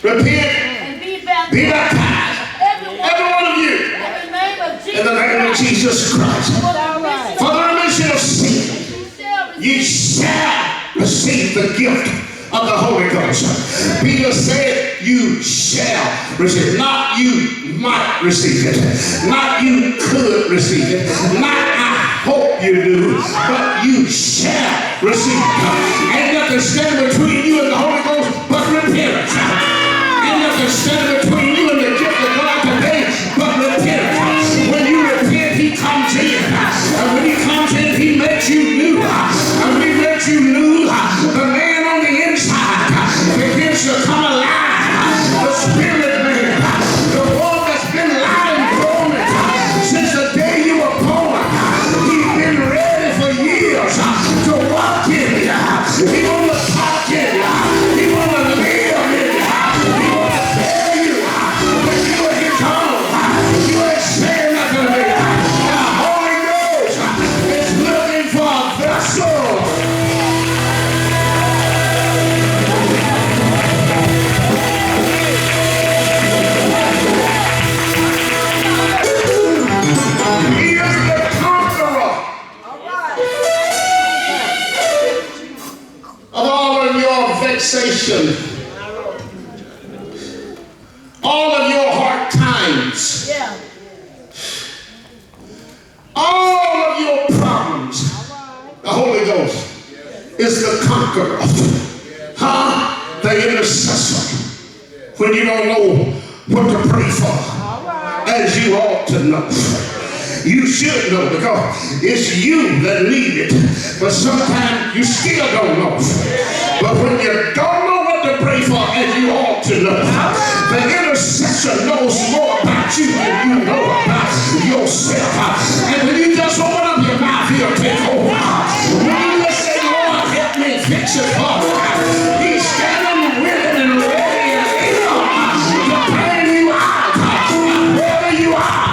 repent, and be baptized. Every one of you. In the name of Jesus Christ. For the remission of sin, ye shall receive the gift of the Holy Ghost. Peter said, you shall receive it. Not you might receive it. Not you could receive it. Not I hope you do. But you shall receive it. Ain't nothing standing between you and the Holy Ghost but repentance. Ain't nothing standing between you and the gift of God today but repentance. When you repent, he comes in. And when he comes in, he makes you new. And when he makes you new, the man on the inside begins to come alive. The spirit man, the one that's been lying dormant since the day you were born, he's been ready for years to walk in you. He want to talk in you. He want to live in you. He want to tell you when you are his own, you ain't saying nothing to me. The Holy Ghost is looking for a vessel. All of your hard times, all of your problems, the Holy Ghost is the conqueror, the intercessor. When you don't know what to pray for, as you ought to know. You should know because it's you that need it. But sometimes you still don't know. But when you don't know what to pray for as you ought to know, the intercessor knows more about you than you know about yourself. And when you just open up your mouth, he'll take over. When you just say, Lord, help me fix it for me, he's standing willing and ready and able to bring you out wherever you are.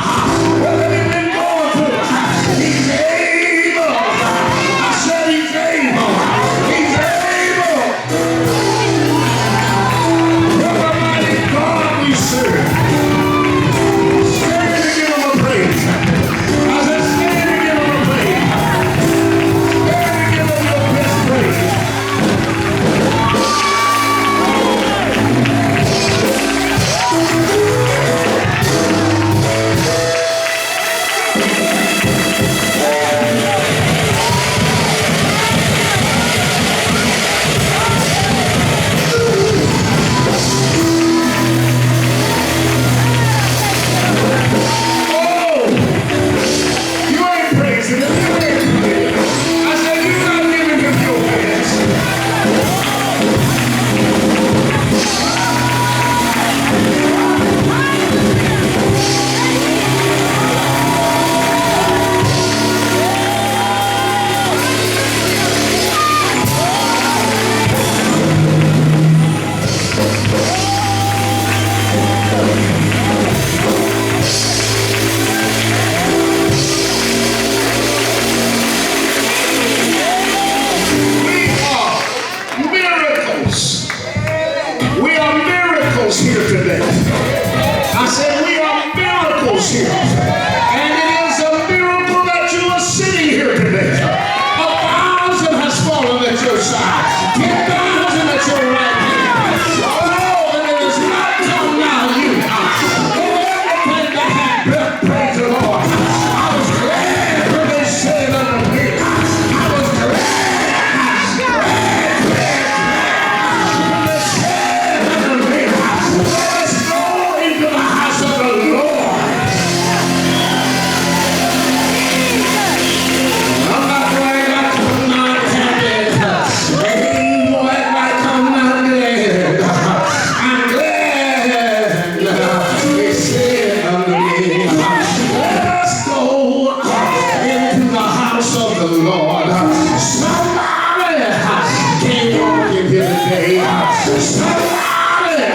Somebody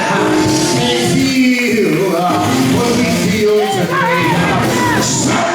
can feel what we feel today.